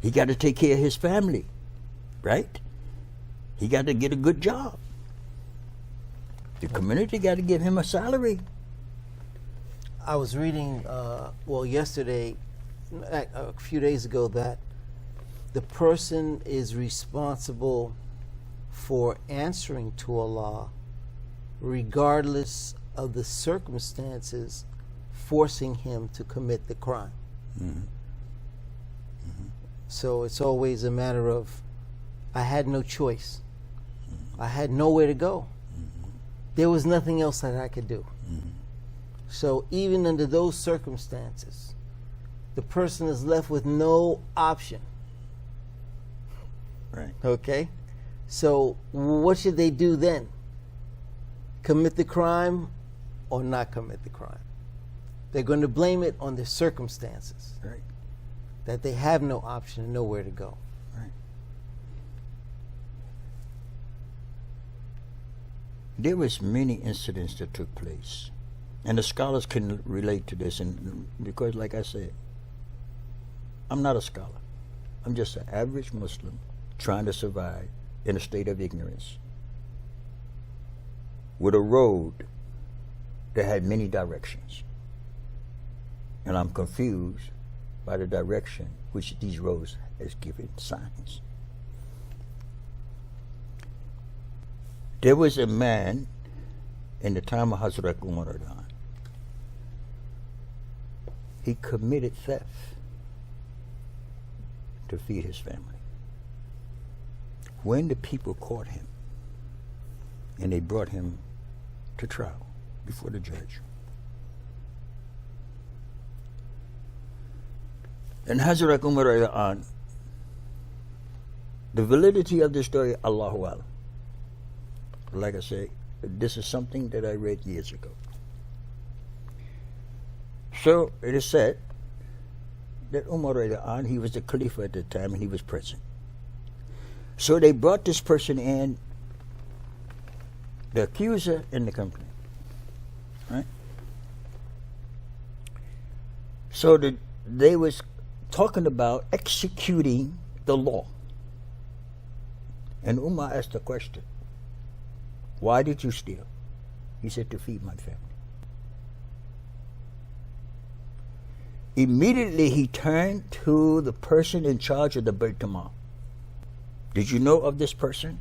He got to take care of his family, right? He got to get a good job. The community got to give him a salary. I was reading, yesterday, a few days ago, that the person is responsible for answering to Allah regardless of the circumstances forcing him to commit the crime. Mm-hmm. Mm-hmm. So it's always a matter of, I had no choice. Mm-hmm. I had nowhere to go. Mm-hmm. There was nothing else that I could do. Mm-hmm. So even under those circumstances, the person is left with no option. Right. Okay? So what should they do then? Commit the crime or not commit the crime? They're going to blame it on the circumstances. Right. That they have no option and nowhere to go. Right. There was many incidents that took place. And the scholars can relate to this, and because, like I said, I'm not a scholar. I'm just an average Muslim trying to survive in a state of ignorance with a road that had many directions. And I'm confused by the direction which these roads has given signs. There was a man in the time of Hazrat Umar. He committed theft to feed his family. When the people caught him and they brought him to trial before the judge, and Hazrat Umar, the validity of the story, Allahu Alam. Like I say, this is something that I read years ago. So it is said that Umar, he was the Khalifa at the time and he was present. So they brought this person in, the accuser and the complainant, right? So they was talking about executing the law. And Umar asked the question, why did you steal? He said, to feed my family. Immediately he turned to the person in charge of the Beit Mal. Did you know of this person?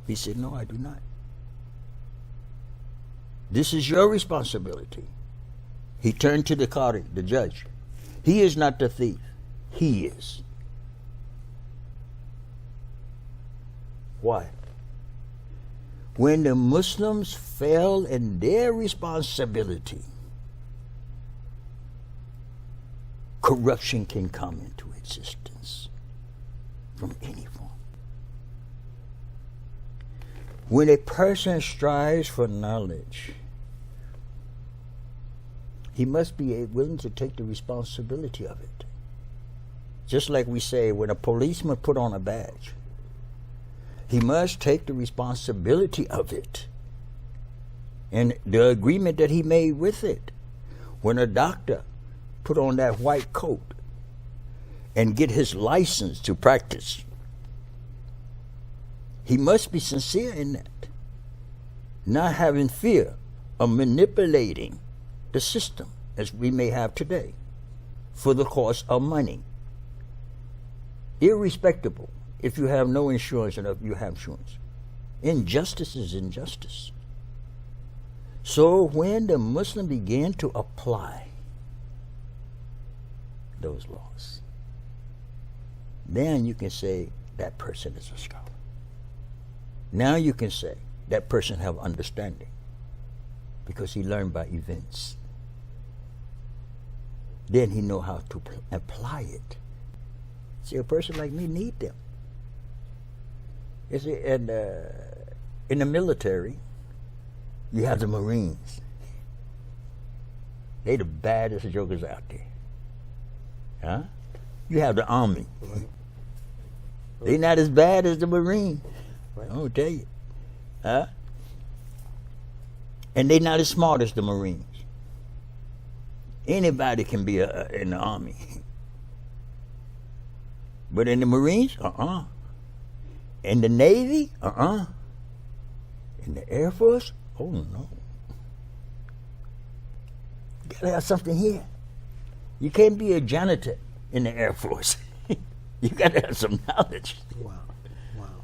He said, no, I do not. This is your responsibility. He turned to the Qadi, the judge. He is not the thief. He is. Why? When the Muslims fail in their responsibility, corruption can come into existence from any form. When a person strives for knowledge, he must be willing to take the responsibility of it. Just like we say, when a policeman put on a badge, he must take the responsibility of it and the agreement that he made with it. When a doctor put on that white coat and get his license to practice, he must be sincere in that, not having fear of manipulating the system as we may have today for the cost of money. Irrespectable if you have no insurance and if you have insurance. Injustice is injustice. So when the Muslim began to apply those laws, then you can say that person is a scholar. Now you can say that person have understanding because he learned by events. Then he know how to apply it. See, a person like me need them. You see, and in the military, you have the Marines. They the baddest jokers out there. Huh? You have the Army. They not as bad as the Marine. I'm gonna tell you. Huh? And they not as smart as the Marines. Anybody can be in the Army. But in the Marines, In the Navy, In the Air Force, oh no. You gotta have something here. You can't be a janitor in the Air Force. You gotta have some knowledge. Wow. Wow.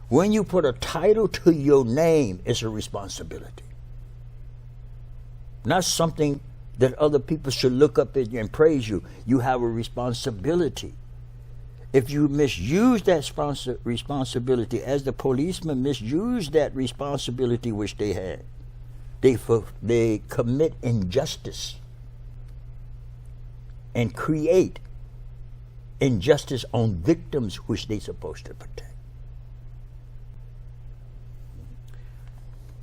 When you put a title to your name, it's a responsibility. Not something that other people should look up at you and praise you. You have a responsibility. If you misuse that responsibility, as the policemen misused that responsibility which they had, they commit injustice and create injustice on victims which they're supposed to protect.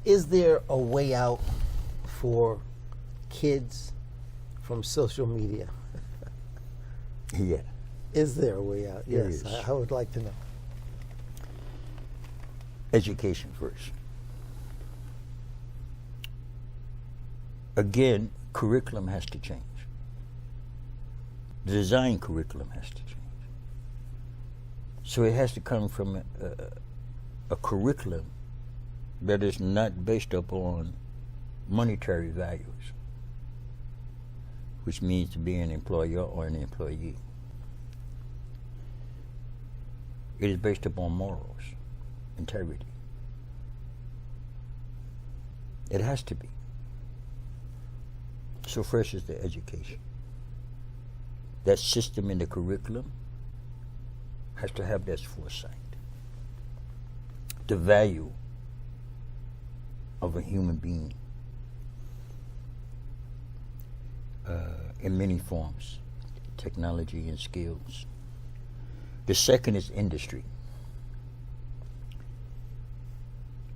Is there a way out for kids from social media? Yeah. Is there a way out? There Yes, is. I would like to know. Education first. Again, curriculum has to change. The design curriculum has to change. So it has to come from a curriculum that is not based upon monetary values, which means to be an employer or an employee. It is based upon morals, integrity. It has to be. So first is the education. That system in the curriculum has to have that foresight. The value of a human being in many forms, technology and skills. The second is industry.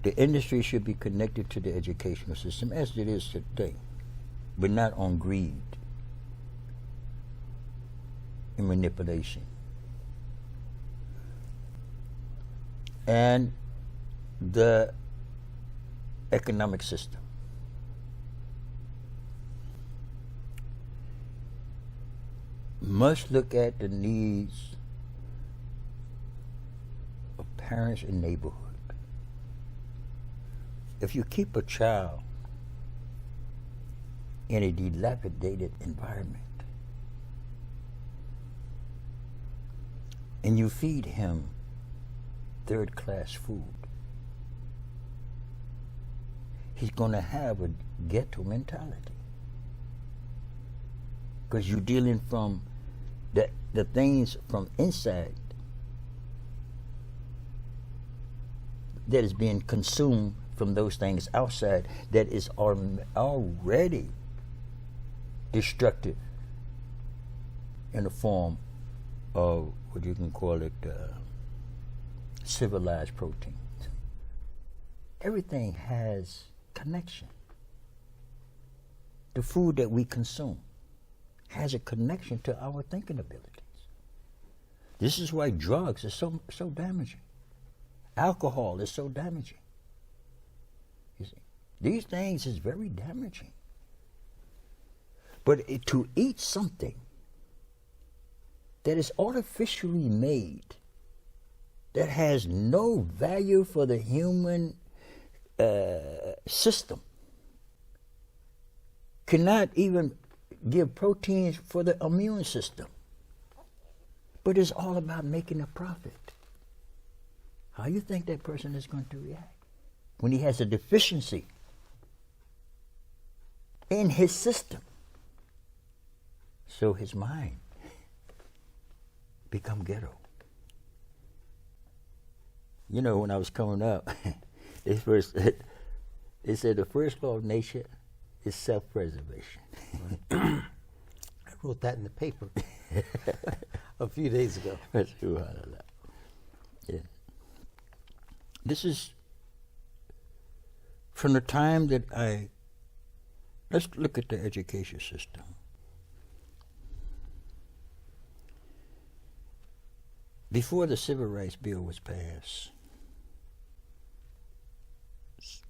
The industry should be connected to the educational system as it is today, but not on greed and manipulation. And the economic system. Must look at the needs of parents and neighborhood. If you keep a child in a dilapidated environment and you feed him third-class food, he's going to have a ghetto mentality. Because you're dealing from the things from inside that is being consumed from those things outside that is already destructive in the form of what you can call it civilized proteins. Everything has connection. The food that we consume has a connection to our thinking abilities. This is why drugs are so damaging. Alcohol is so damaging. You see, these things is very damaging. But to eat something that is artificially made, that has no value for the human system, cannot even give proteins for the immune system, but it's all about making a profit. How you think that person is going to react when he has a deficiency in his system? So his mind become ghetto. You know, when I was coming up, they said the first law of nature is self-preservation. I wrote that in the paper a few days ago. Yeah. This is from the time that let's look at the education system. Before the Civil Rights Bill was passed,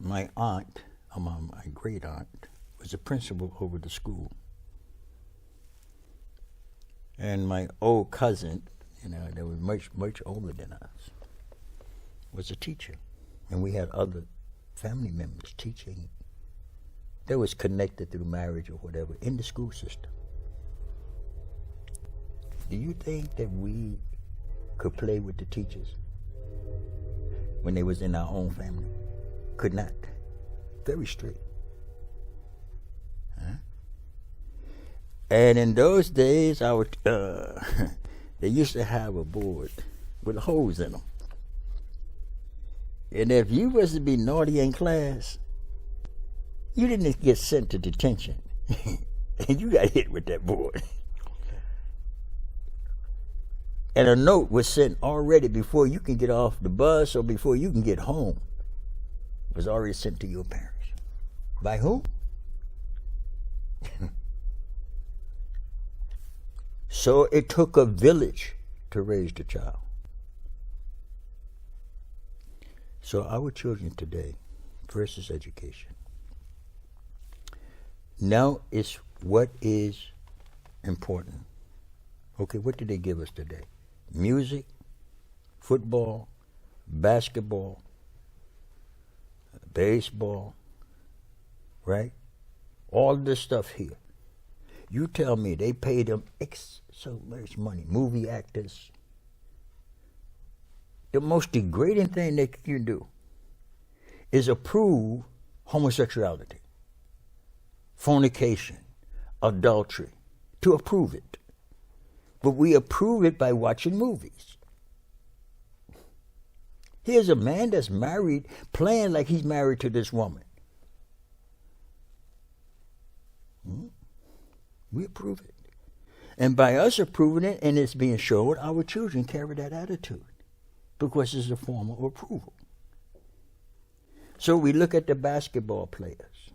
my aunt, my great aunt, was a principal over the school. And my old cousin, that was much older than us, was a teacher. And we had other family members teaching that was connected through marriage or whatever in the school system. Do you think that we could play with the teachers when they was in our own family? Could not. Very strict. Huh? And in those days, they used to have a board with holes in them. And if you was to be naughty in class, you didn't get sent to detention. And you got hit with that board. And a note was sent already before you can get off the bus or before you can get home. It was already sent to your parents. By whom? So it took a village to raise the child. So our children today, first is education. Now it's what is important. Okay, what did they give us today? Music, football, basketball, baseball, right? All this stuff here. You tell me they pay them so much money, movie actors. The most degrading thing they can do is approve homosexuality, fornication, adultery, to approve it. But we approve it by watching movies. Here's a man that's married, playing like he's married to this woman. We approve it. And by us approving it, and it's being shown, our children carry that attitude because it's a form of approval. So we look at the basketball players.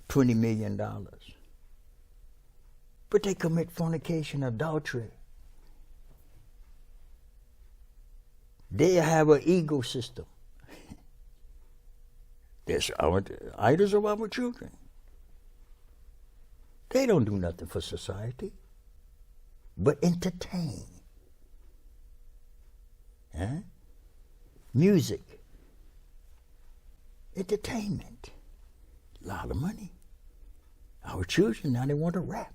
$20 million. But they commit fornication, adultery. They have an ego system. They're our idols of our children. They don't do nothing for society but entertain. Huh? Music. Entertainment. A lot of money. Our children now, they want to rap.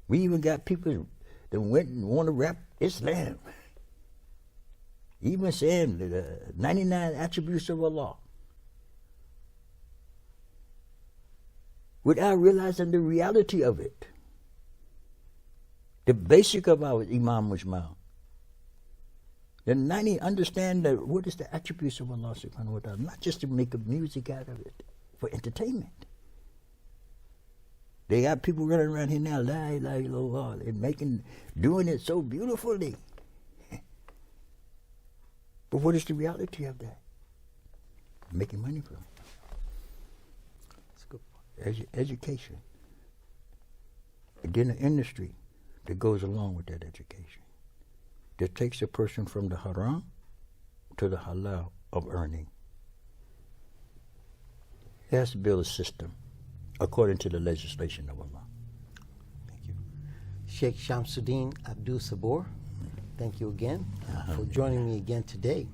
We even got people that went and want to rap Islam. Even saying the 99 attributes of Allah. Without realizing the reality of it. The basic of our Imam Mujmal. The 90 understand that what is the attributes of Allah subhanahu wa ta'ala, not just to make a music out of it, for entertainment. They got people running around here now, la ilaha illallah, and doing it so beautifully. But what is the reality of that? Making money from it. That's a good point. Education. And then the industry that goes along with that education. That takes a person from the haram to the halal of earning. It has to build a system according to the legislation of Allah. Thank you. Sheikh Shamsudeen Abdul Sabor, thank you again for joining me again today.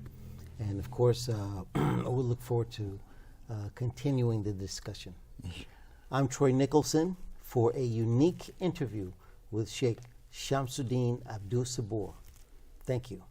And of course, we'll look forward to continuing the discussion. I'm Troy Nicholson for a unique interview with Sheikh Shamsudeen Abdul Sabor. Thank you.